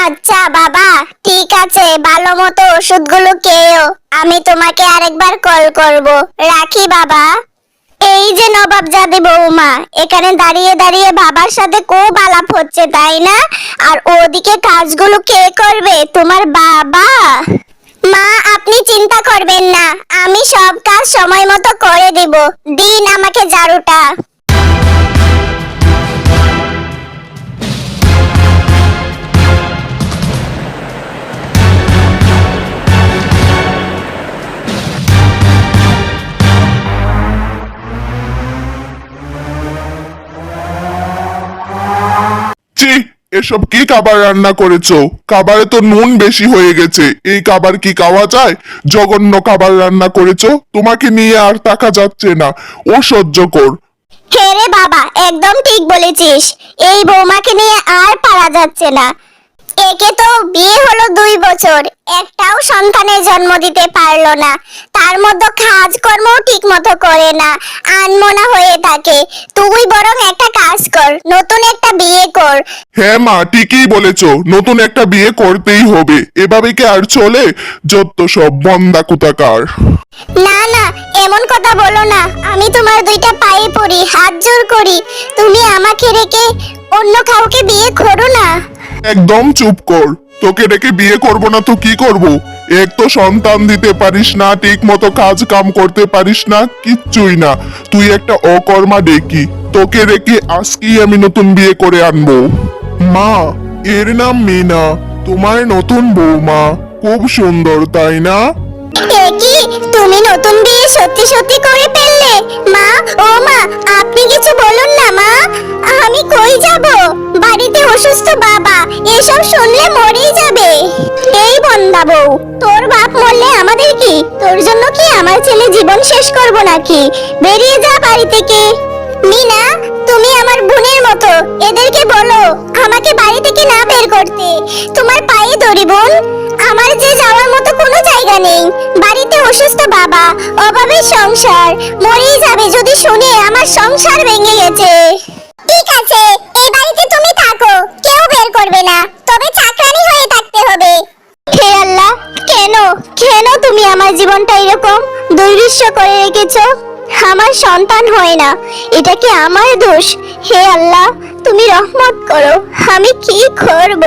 আচ্ছা বাবা, ঠিক আছে, ভালো মতো ওষুধগুলো খেও। আমি তোমাকে আরেকবার কল করব। রাখি বাবা। এই যে নবাবজাদে বৌমা, এখানে দাঁড়িয়ে দাঁড়িয়ে বাবার সাথে খুব আলাপ হচ্ছে তাই না? আর ওদিকে কাজগুলো কে করবে? তোমার বাবা। মা, আপনি চিন্তা করবেন না, আমি সব কাজ সময় মতো করে দিব। দিন আমাকে ঝাড়ুটা। ছি, এসব কি খাবার রান্না করেছো? খাবারে তো নুন বেশি হয়ে গেছে। এই খাবার কি খাওয়া যায়? জঘন্য খাবার রান্না করেছো, তোমাকে নিয়ে আর থাকা যাচ্ছে না। ও সহ্য কর। হে রে বাবা, একদম ঠিক বলেছিস। এই বৌমাকে নিয়ে আর পারা যাচ্ছে না। একে তো বিয়ে হলো 2 বছর, একটাও সন্তানের জন্ম দিতে পারলো না। তার মধ্যে কাজকর্ম ঠিক মতো করে না, আনমনা হয়ে থাকে। তুই বরং একটা কাজ কর, নতুন একটা বিয়ে কর। হ্যাঁ মা, ঠিকই বলেছো, নতুন একটা বিয়ে করতেই হবে। এভাবে কি আর চলে? যত সব বন্দা কুতাকার। না না, এমন কথা বলো না। আমি তোমার 2টা পায়ে পড়ি, হাত জোর করি, তুমি আমাকে রেখে অন্য কাউকে বিয়ে করো না। একদম চুপ কর। তোকে রেখে বিয়ে করব না তো কি করব? এক তো সন্তান দিতে পারিস না, ঠিক মতো কাজ কাম করতে পারিস না, কিচ্ছুই না। তুই একটা অকর্মা ডেকি। তোকে রেখে আজকেই আমি নতুন বিয়ে করে আনবো। মা, এর নাম মিনা, তোমার নতুন বৌমা। খুব সুন্দর তাই না? এ কি, তুমি নতুন বিয়ে সত্যি সত্যি করে ফেললে? মা, ও মা, আপনি কিছু বলুন না মা। আমি কই যাব? বাড়িতে অসুস্থ বাবা, এসব শুনলে মরেই যাবে। এই বন্দা বউ, তোর বাপ মরলে আমাদের কি? তোর জন্য কি আমার ছেলে জীবন শেষ করব নাকি? বেরিয়ে যা বাড়ি থেকে। মিনা, তুমি আমার বোনের মতো, এদেরকে বলো আমাকে বাড়ি থেকে না বের করতে। তোমার পায়ে ধরি বোন, আমার যে যাওয়ার মতো কোনো জায়গা নেই। বাড়িতে অসুস্থ বাবা, অভাবের সংসার, মরেই যাবে যদি শুনে আমার সংসার ভেঙে গেছে। ঠিক আছে, এই বাড়িতে তুমি থাকো, কেউ বের করবে না, তবে চাকরানি হয়ে থাকতে হবে। হে আল্লাহ, কেন কেন তুমি আমার জীবনটা এরকম দুর্বিষহ করে রেখেছো? আমার সন্তান হয় না, এটা কি আমার দোষ? হে আল্লাহ, তুমি রহমত করো। আমি কি করব?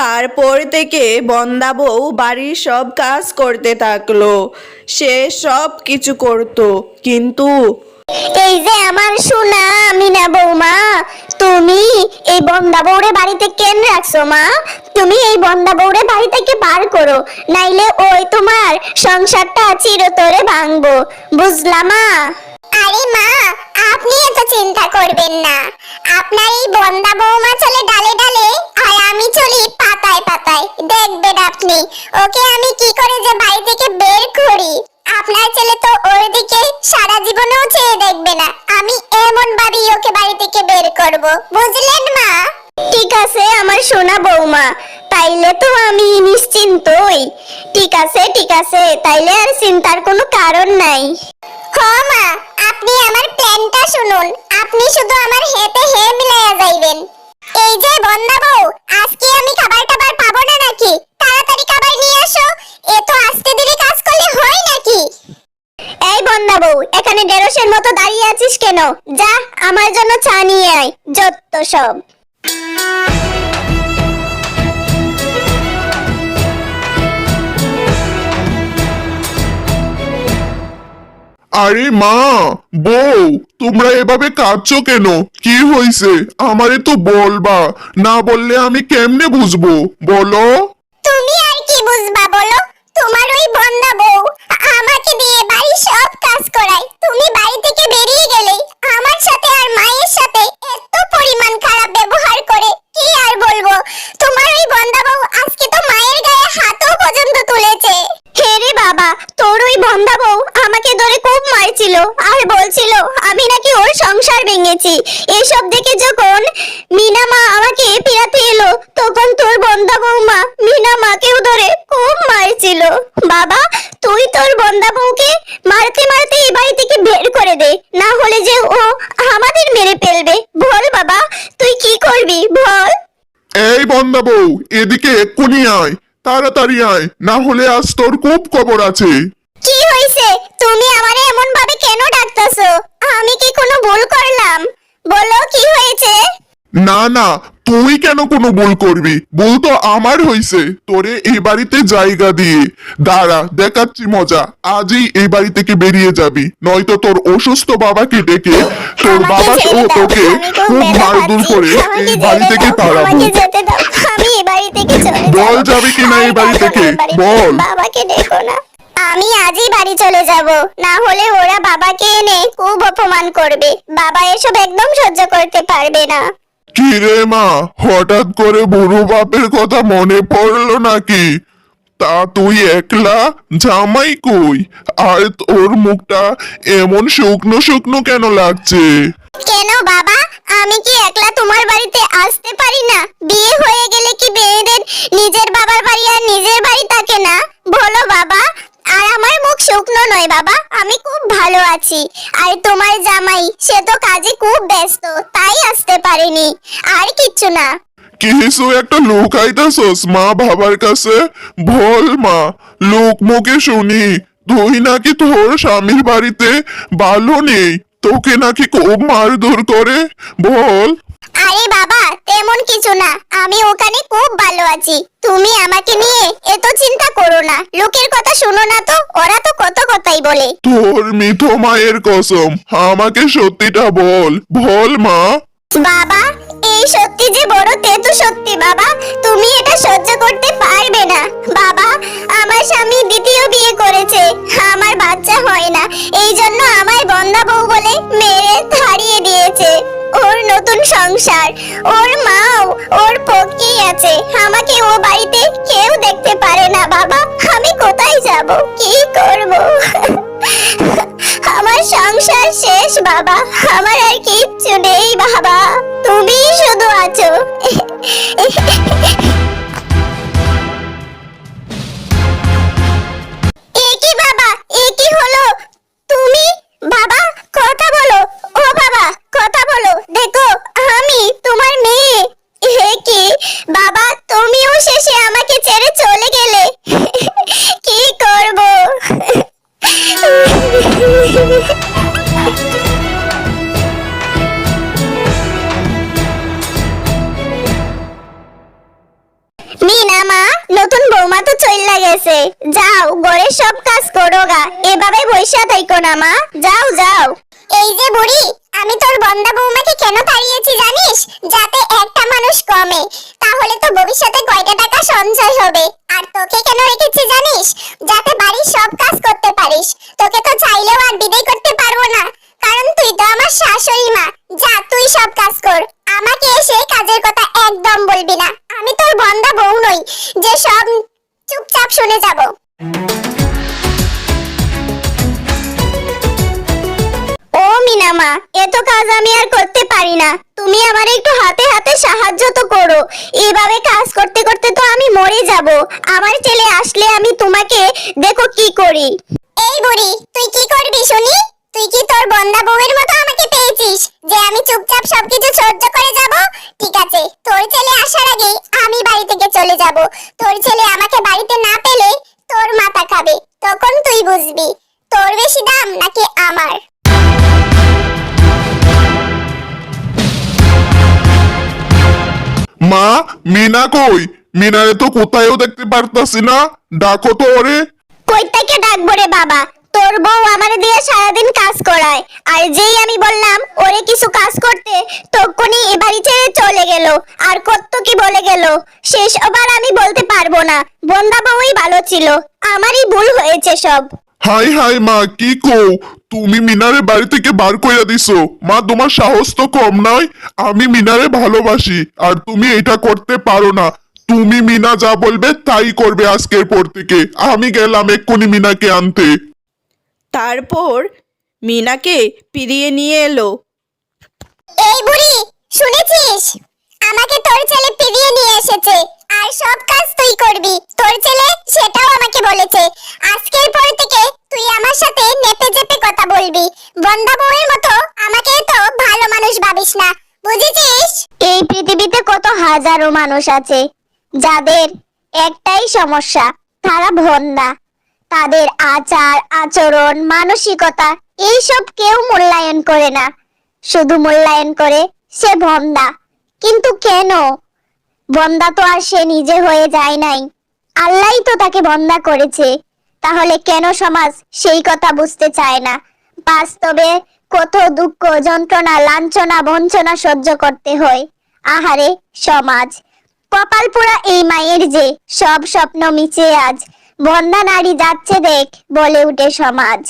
তারপর থেকে বন্দা বউ বাড়ির সব কাজ করতে থাকলো। সে সব কিছু করত, কিন্তু এই যে আমার সোনা মিনা বৌমা, তুমি এই বন্দা বউরে বাড়িতে কেন রাখছো মা? তুমি এই বন্দা বউরে বাড়ি থেকে বার করো, নাইলে ওই তোমার সংসারটা চিরতরে ভাঙবো, বুঝলা মা? আরে মা, আপনি এত চিন্তা করবেন না। আপনার এই বন্দা বৌমা চলে ডালে ডালে, আর আমি চলি পাতায় পাতায়। দেখবেন আপনি, ওকে আমি কি করে যে বাড়ি থেকে বের করি। আপনার ছেলে তো ওর দিকে সারা জীবনেও চেয়ে দেখবে না। আমি এমন ভাবেই ওকে বাড়ি থেকে বের করব, বুঝলেন মা? ঠিক আছে আমার সোনা বৌমা, তাইলে তো আমি নিশ্চিন্তই। ঠিক আছে ঠিক আছে, তাইলে আর চিন্তার কোনো কারণ নাই। হ্যাঁ মা, আপনি আমার প্ল্যানটা শুনুন। আপনি শুধু আমার হেতে হে মিলাইয়া যাইবেন। এই যে বন্দা বউ, আজকে আমি খাবার টাবার পাবো না নাকি? তাড়াতাড়ি খাবার নিয়ে আসো। এত আস্তে ধীরে কাজ করলে হয় নাকি? এই বন্দা বউ, এখানে ঢেঁড়সের মতো দাঁড়িয়ে আছিস কেন? যা আমার জন্য চা নিয়ে আয়, যত সব। আরে মা, বউ, তোমরা এভাবে কাঁদছো কেন? কি হয়েছে? আমারে তো বলবা, না বললে আমি কেমনে বুঝবো? বলো। তুমি আর কি বুঝবা বলো? তোমার ওই বন্দা বউ আমাকে দিয়ে বাড়ির সব কাজ করায়। তুমি বাড়ি থেকে বেরিয়ে গেলে আমার সাথে আর মায়ের সাথে এত পরিমাণ খারাপ ব্যবহার করে, কি আর বলবো। তোমার ওই বন্দা বউ আজকে তো মায়ের গায়ে হাতও পর্যন্ত তুলেছে। হে রে বাবা, তোর ওই বন্দা বউ আমাকে ধরে খুব মারছিল আর বলছিল আমি নাকি ওর সংসার ভেঙেছি। এসব দেখে যখন মিনা মা আমাকে ফিরাতে এলো, তখন তোর বন্দা বৌমা মিনা মাকেও ধরে খুব মারছিল। বাবা, তুই তোর বন্দা বউকে মারতে মারতে এই বাড়ি থেকে বের করে দে, না হলে যে ও আমাদের মেরে ফেলবে। বল বাবা, তুই বন্দা বউ, এদিকে এক্ষুনি আয়, তাড়াতাড়ি আয়, না হলে আজ তোর খুব খবর আছে। কি হয়েছে? তুমি আমারে এমন ভাবে কেন ডাকতেছো? আমি কি কোনো ভুল করলাম? বলো কি হয়েছে? না না, তুই কেন কোনো ভুল করবি? ভুল তো আমার হইছে তোরে এই বাড়িতে জায়গা দিয়ে। দাঁড়া, দেখাচ্ছি মজা। আজই এই বাড়ি থেকে বেরিয়ে যাবি, নয়তো তোর অসুস্থ বাবাকে ডেকে তোর আমাকে বাবা ছেড়ে ও দাও, তোকে আমি খুব খুব ব্যথা মারধর পাচ্ছি। করে আমাকে এই বাড়ি যেতে থেকে দাও, তাড়াবো। আমাকে যেতে দাও, আমি এই বাড়ি থেকে চলে যাব। বল, যাবি কি না এই বাড়ি আর থেকে? যাবো না এই বাড়িতে। বল। বাবাকে ডেকো না। আমি আজই বাড়ি চলে যাব, না হলে ওরা বাবাকে এনে খুব অপমান করবে। বাবা এসব একদম সহ্য করতে পারবে না। কি রে মা, হঠাৎ করে বুড়ো বাপের কথা মনে পড়লো নাকি? তা তুই একলা, জামাই কই? আর তোর মুখটা এমন শুকনো শুকনো কেন লাগছে? কেন বাবা, আমি কি একলা তোমার বাড়িতে আসতে পারি না? বিয়ে হয়ে গেলে কি মেয়েদের নিজের বাবার বাড়ি আর নিজের বাড়ি থাকে না? বলো বাবা। আর আমার মুখ শুকনো নয় বাবা, আমি খুব ভালো আছি। আর তোমার জামাই, সে তো কাজে খুব ব্যস্ত, তাই আসতে পারেনি, আর কিচ্ছু না। কিছু একটা লুকাইতেছস মা বাবার কাছে? বল মা, লোক মুখে শুনি তুই নাকি তোর স্বামীর বাড়িতে ভালো নেই, তোকে নাকি খুব মারধর করে। বল। আরে বাবা, তেমন কিছু না, আমি ওখানে খুব ভালো আছি। তুমি আমাকে নিয়ে এত চিন্তা করো না। লোকের কথা শোনো না তো, ওরা তো কত কথাই বলে। তোর মিঠো মায়ের কসম, আমাকে সত্যিটা বল। বল মা। বাবা, এই সত্যি যে বড় তেতো সত্যি বাবা, তুমি এটা সহ্য করতে পারবে না। বাবা, আমার স্বামী দ্বিতীয় বিয়ে করেছে, আমার বাচ্চা হয় না, এই জন্য আমায় বন্দা বউ বলে মেরে তাড়িয়ে দিয়েছে। ওর নতুন সংসার, ওর মাও ওর পক্ষেই আছে। আমাকে ও বাড়িতে কেউ দেখতে পারে না বাবা, আমি কোথায় যাব, কি করব? আমার সংসার শেষ বাবা, আমার আর কিচ্ছু নেই বাবা, তুমি শুধু আছো। এ কি বাবা, এ কি হলো? তুমি বাবা, কথা বলো। ও বাবা, কথা বলো, দেখো আমি তোমার মেয়ে। এ কি বাবা, তুমিও শেষে আমাকে ছেড়ে চলে গেলে, কি করব? মিনা মা, নতুন বৌমা তো চইলা গেছে, যাও ঘরের সব কাজ করো গা, এভাবে বইসা থাইকো না মা, যাও যাও। এই যে বুড়ি, আমি তোর বন্দা বৌমাকে কেন তাড়িয়েছি জানিস? যাতে একটা মানুষ কমে, তাহলে তো ভবিষ্যতে কয়টা টাকা সঞ্চয় হবে। আর তোকে কেন রেখেছি জানিস? যাতে বাড়ির সব কাজ করতে পারিস। তোকে তো চাইলেও আর বিদায় করতে পারবো না, কারণ তুই তো আমার শাশুড়ি মা। যা, তুই সব কাজ কর, আমাকে এসে কাজের কথা একদম বলবি না। আমি তোর বন্দা বউ নই যে সব চুপচাপ শুনে যাব। ও মিনামা, এত কাজ আমি আর করতে পারি না, তুমি আমার একটু হাতে হাতে সাহায্য তো করো। এইভাবে কাজ করতে করতে তো আমি মরে যাব। আমার ছেলে আসলে আমি তোমাকে দেখো কি করি। এই বুড়ি, তুই কি করবি শুনি? তুই কি তোর বন্দা বউয়ের মতো আমাকে পেয়েছিস যে আমি চুপচাপ সবকিছু সহ্য করে যাব? ঠিক আছে, তোর ছেলে আসার আগে আমি বাড়ি থেকে চলে যাব। তোর ছেলে আমাকে বাড়িতে না পেলে তোর মাথা খাবে, তখন তুই বুঝবি তোর বেশি দাম নাকি আমার। মা, মিনা কই? মিনারে তো কোথায়ও দেখতে পারতাছি না, ডাকো তো ওরে। কই থেকে ডাকবো রে বাবা? তোর বউ আমারে দিয়ে সারাদিন কাজ করায়, আর যেই আমি বললাম ওরে কিছু কাজ করতে, তখনই এ বাড়ি ছেড়ে চলে গেল। আর কত কি বলে গেল, শেষ আবার আমি বলতে পারবো না। বন্দা বউই ভালো ছিল, আমারই ভুল হয়েছে সব। হাই হাই মা, কি কও? তুমি মিনারে বাড়ি থেকে বার কইরা দিছো? মা, তোমার সাহস তো কম নয়। আমি মিনারে ভালোবাসি, আর তুমি এটা করতে পারো না। তুমি মিনা যা বলবে তাই করবে আজকের পর থেকে। আমি গেলাম এক্ষুনি মিনাকে আনতে। তারপর মিনাকে ফিরিয়ে নিয়ে এলো। এই বুড়ি, শুনেছিস? আমাকে তোর ছেলে ফিরিয়ে নিয়ে এসেছে, আর সব কাজ তুই করবি। তোর ছেলে সেটাও আমাকে বলেছে, আজকের পর থেকে তুই আমার সাথে নেপে চেপে কথা বলবি। বন্দা বউয়ের মতো আমাকে তো ভালো মানুষ ভাবিস না, বুঝেছিস? এই পৃথিবীতে কত হাজারো মানুষ আছে, যাদের একটাই সমস্যা, তারা ভোন্দা। তাদের আচার আচরণ মানসিকতা এইসব কেউ মূল্যায়ন করে না, শুধু মূল্যায়ন করে সে ভোন্দা। কিন্তু কেন? ভোন্দা তো আর সে নিজে হয়ে যায় নাই, আল্লাহই তো তাকে ভোন্দা করেছে। তাহলে কেন সমাজ সেই কথা বুঝতে চায় না? বাস্তবে কত দুঃখ যন্ত্রণা লাঞ্ছনা বঞ্চনা সহ্য করতে হয়। আহারে সমাজ, কপাল পোড়া এই মায়ের যে সব স্বপ্ন মিছে আজ, ভোন্দা নারী যাচ্ছে দেখ, বলে উঠে সমাজ।